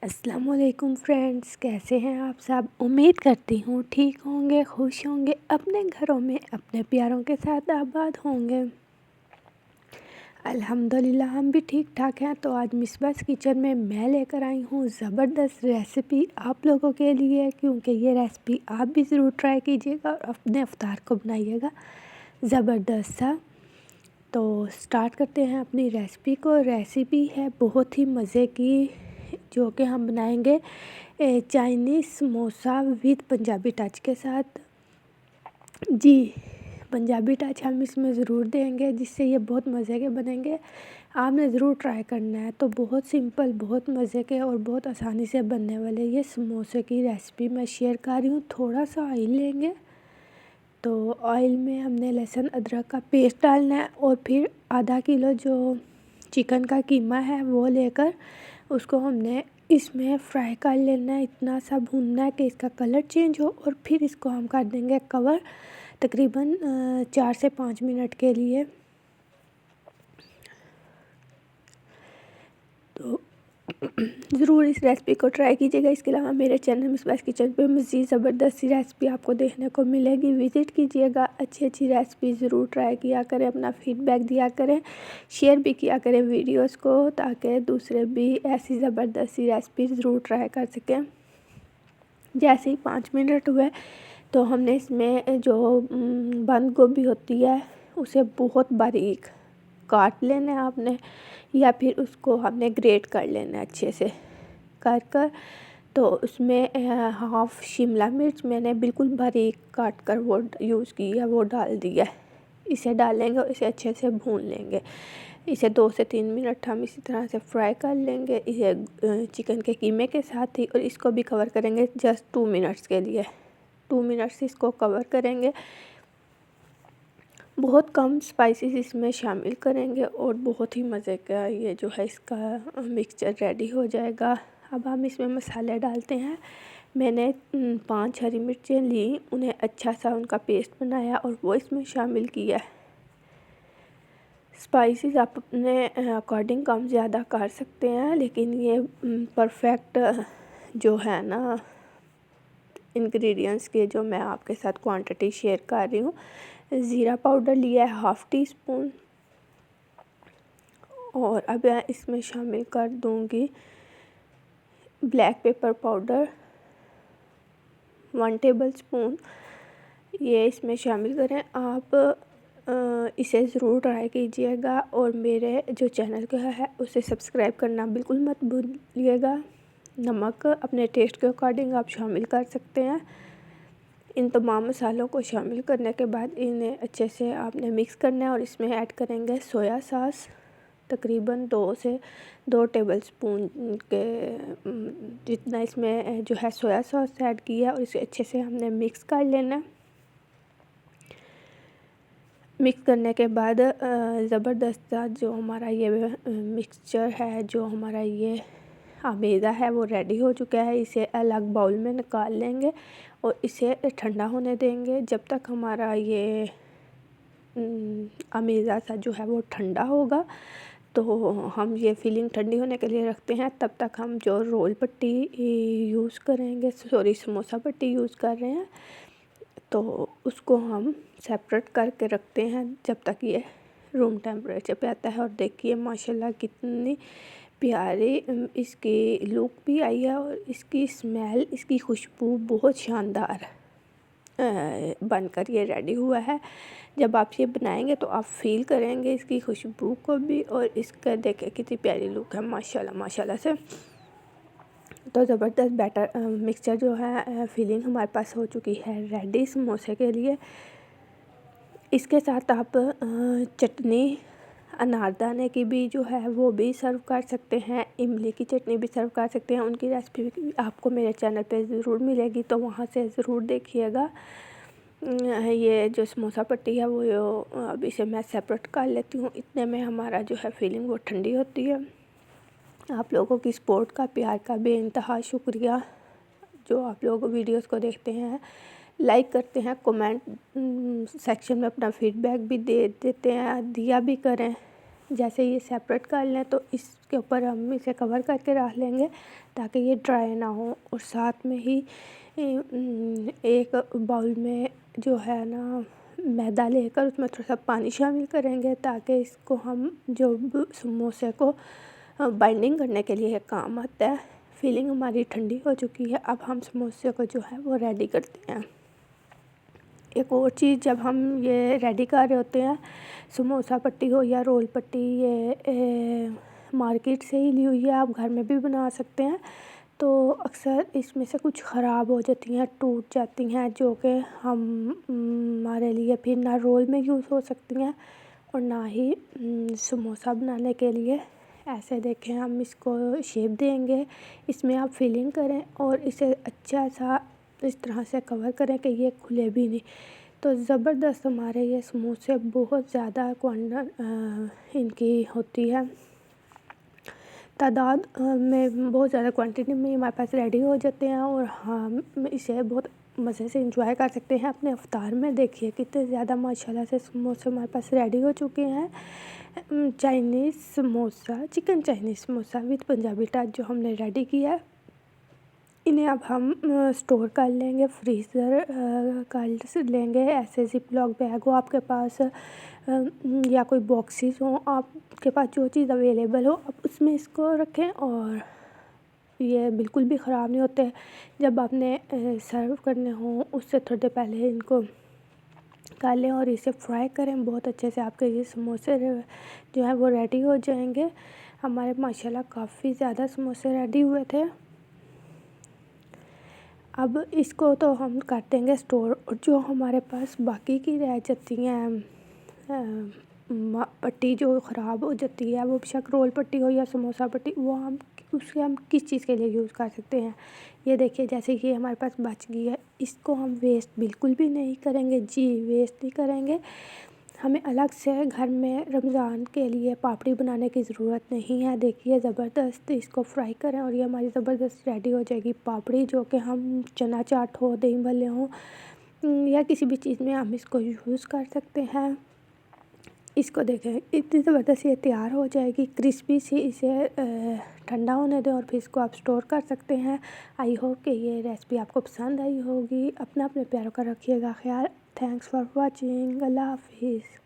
अस्सलामुअलैकुम फ्रेंड्स, कैसे हैं आप सब। उम्मीद करती हूँ ठीक होंगे, खुश होंगे, अपने घरों में अपने प्यारों के साथ आबाद होंगे। अल्हम्दुलिल्लाह हम भी ठीक ठाक हैं। तो आज मिसबास किचन में मैं लेकर आई हूँ ज़बरदस्त रेसिपी आप लोगों के लिए, क्योंकि ये रेसिपी आप भी ज़रूर ट्राई कीजिएगा और अपने इफ्तार को बनाइएगा ज़बरदस्त सा। तो स्टार्ट करते हैं अपनी रेसिपी को। रेसिपी है बहुत ही मज़े की, जो कि हम बनाएंगे Chinese samosa with Punjabi touch के साथ। जी, पंजाबी टच हम इसमें ज़रूर देंगे, जिससे ये बहुत मज़े के बनेंगे। आपने ज़रूर ट्राई करना है। तो बहुत सिंपल, बहुत मज़े के और बहुत आसानी से बनने वाले ये समोसे की रेसिपी मैं शेयर कर रही हूँ। थोड़ा सा ऑयल लेंगे, तो ऑयल में हमने लहसुन अदरक का पेस्ट डालना है और फिर आधा किलो जो चिकन का कीमा है वो लेकर उसको हमने इसमें फ्राई कर लेना है। इतना सा भूनना है कि इसका कलर चेंज हो, और फिर इसको हम कर देंगे कवर तकरीबन 4 से 5 मिनट के लिए। तो ज़रूर इस रेसिपी को ट्राई कीजिएगा। इसके अलावा मेरे चैनल मिसबास किचन पे मज़ीद ज़बरदस्त सी रेसिपी आपको देखने को मिलेगी, विज़िट कीजिएगा। अच्छी अच्छी रेसिपी ज़रूर ट्राई किया करें, अपना फीडबैक दिया करें, शेयर भी किया करें वीडियोस को, ताकि दूसरे भी ऐसी ज़बरदस्त सी रेसिपी ज़रूर ट्राई कर सकें। जैसे ही 5 मिनट हुए तो हमने इसमें जो बंद गोभी होती है उसे बहुत बारीक काट लेना है आपने, या फिर उसको हमने ग्रेट कर लेना है अच्छे से कर। तो उसमें हाफ़ शिमला मिर्च मैंने बिल्कुल बारीक काट कर वो यूज़ की है, वो डाल दिया है। इसे डालेंगे और इसे अच्छे से भून लेंगे। इसे 2 से 3 मिनट हम इसी तरह से फ्राई कर लेंगे, इसे चिकन के कीमे के साथ ही। और इसको भी कवर करेंगे जस्ट 2 मिनट्स के लिए। 2 मिनट्स इसको कवर करेंगे। बहुत कम स्पाइसेस इसमें शामिल करेंगे और बहुत ही मज़े का ये जो है इसका मिक्सचर रेडी हो जाएगा। अब हम इसमें मसाले डालते हैं। मैंने 5 हरी मिर्चें ली, उन्हें अच्छा सा उनका पेस्ट बनाया और वो इसमें शामिल किया। स्पाइसेस आप अपने अकॉर्डिंग कम ज़्यादा कर सकते हैं, लेकिन ये परफेक्ट जो है ना इंग्रेडिएंट्स के जो मैं आपके साथ क्वांटिटी शेयर कर रही हूँ। ज़ीरा पाउडर लिया है हाफ़ टी स्पून, और अब मैं इसमें शामिल कर दूँगी black pepper powder 1 table spoon. ये इसमें शामिल करें आप। इसे ज़रूर ट्राई कीजिएगा और मेरे जो चैनल का है उसे सब्सक्राइब करना बिल्कुल मत भूलिएगा। नमक अपने टेस्ट के अकॉर्डिंग आप शामिल कर सकते हैं। इन तमाम मसालों को शामिल करने के बाद इन्हें अच्छे से आपने मिक्स करना है और इसमें ऐड करेंगे सोया सॉस तकरीबन 2 टेबल स्पून के जितना इसमें जो है सोया सॉस ऐड किया, और इसे अच्छे से हमने मिक्स कर लेना। मिक्स करने के बाद ज़बरदस्त जो हमारा ये मिक्सचर है, जो हमारा ये अमेज़ा है वो रेडी हो चुका है। इसे अलग बाउल में निकाल लेंगे और इसे ठंडा होने देंगे। जब तक हमारा ये अमेज़ा सा जो है वो ठंडा होगा, तो हम ये फिलिंग ठंडी होने के लिए रखते हैं। तब तक हम जो रोल पट्टी यूज़ करेंगे, सॉरी समोसा पट्टी यूज़ कर रहे हैं, तो उसको हम सेपरेट करके रखते हैं जब तक ये रूम टेम्परेचर पे आता है। और देखिए माशाल्लाह कितनी प्यारी इसकी लुक भी आई है, और इसकी स्मेल, इसकी खुशबू बहुत शानदार बनकर ये रेडी हुआ है। जब आप ये बनाएंगे तो आप फील करेंगे इसकी खुशबू को भी, और इसका देखिए कितनी प्यारी लुक है माशाल्लाह माशाल्लाह से। तो ज़बरदस्त बैटर मिक्सचर जो है फिलिंग हमारे पास हो चुकी है रेडी समोसे के लिए। इसके साथ आप चटनी अनारदाने की भी जो है वो भी सर्व कर सकते हैं, इमली की चटनी भी सर्व कर सकते हैं। उनकी रेसिपी आपको मेरे चैनल पे ज़रूर मिलेगी, तो वहाँ से ज़रूर देखिएगा। ये जो समोसा पट्टी है वो अब इसे मैं सेपरेट कर लेती हूँ। इतने में हमारा जो है फिलिंग वो ठंडी होती है। आप लोगों की सपोर्ट का, प्यार का बेइंतहा शुक्रिया। जो आप लोग वीडियोस को देखते हैं, लाइक करते हैं, कमेंट सेक्शन में अपना फीडबैक भी दे देते हैं, दिया भी करें। जैसे ये सेपरेट कर लें तो इसके ऊपर हम इसे कवर करके रख लेंगे ताकि ये ड्राई ना हो। और साथ में ही एक बाउल में जो है ना मैदा लेकर उसमें थोड़ा सा पानी शामिल करेंगे ताकि इसको हम जो समोसे को बाइंडिंग करने के लिए काम आता है। फिलिंग हमारी ठंडी हो चुकी है, अब हम समोसे को जो है वो रेडी करते हैं। एक और चीज़, जब हम ये रेडी कर रहे होते हैं, समोसा पट्टी हो या रोल पट्टी, ये मार्केट से ही ली हुई है, आप घर में भी बना सकते हैं। तो अक्सर इसमें से कुछ ख़राब हो जाती हैं, टूट जाती हैं, जो कि हमारे लिए फिर ना रोल में यूज़ हो सकती हैं और ना ही समोसा बनाने के लिए। ऐसे देखें, हम इसको शेप देंगे, इसमें आप फिलिंग करें और इसे अच्छा सा इस तरह से कवर करें कि ये खुले भी नहीं। तो ज़बरदस्त हमारे ये समोसे बहुत ज़्यादा इनकी होती है तादाद में, बहुत ज़्यादा क्वांटिटी में हमारे पास रेडी हो जाते हैं और हम इसे बहुत मज़े से इंजॉय कर सकते हैं अपने इफ्तार में। देखिए कितने ज़्यादा माशाल्लाह से समोसे हमारे पास रेडी हो चुके हैं। Chinese samosa, chicken Chinese samosa with Punjabi touch जो हमने रेडी किया है, इन्हें अब हम स्टोर कर लेंगे, फ्रीज़र कर लेंगे। ऐसे ज़िप-लॉक बैग हो आपके पास या कोई बॉक्सेस हों, आपके पास जो चीज़ अवेलेबल हो आप उसमें इसको रखें और ये बिल्कुल भी ख़राब नहीं होते। जब आपने सर्व करने हों उससे थोड़ी देर पहले इनको कर लें और इसे फ्राई करें बहुत अच्छे से, आपके ये समोसे जो है वो रेडी हो जाएंगे। हमारे माशाल्लाह काफ़ी ज़्यादा समोसे रेडी हुए थे। अब इसको तो हम कर देंगे स्टोर, और जो हमारे पास बाकी की रह जाती हैं पट्टी जो ख़राब हो जाती है, वो बेशक रोल पट्टी हो या समोसा पट्टी, वो हम उसके हम किस चीज़ के लिए यूज़ कर सकते हैं। ये देखिए जैसे कि हमारे पास बच गई है, इसको हम वेस्ट बिल्कुल भी नहीं करेंगे जी, वेस्ट नहीं करेंगे। हमें अलग से घर में रमज़ान के लिए पापड़ी बनाने की ज़रूरत नहीं है। देखिए ज़बरदस्त इसको फ्राई करें और ये हमारी ज़बरदस्त रेडी हो जाएगी पापड़ी, जो कि हम चना चाट हो, दही भल्ले हों या किसी भी चीज़ में हम इसको यूज़ कर सकते हैं। इसको देखें इतनी ज़बरदस्त ये तैयार हो जाएगी क्रिस्पी सी। इसे ठंडा होने दें और फिर इसको आप स्टोर कर सकते हैं। आई होप कि ये रेसिपी आपको पसंद आई होगी। अपने प्यारों का रखिएगा ख्याल। Thanks for watching. अल्लाह हाफिज़।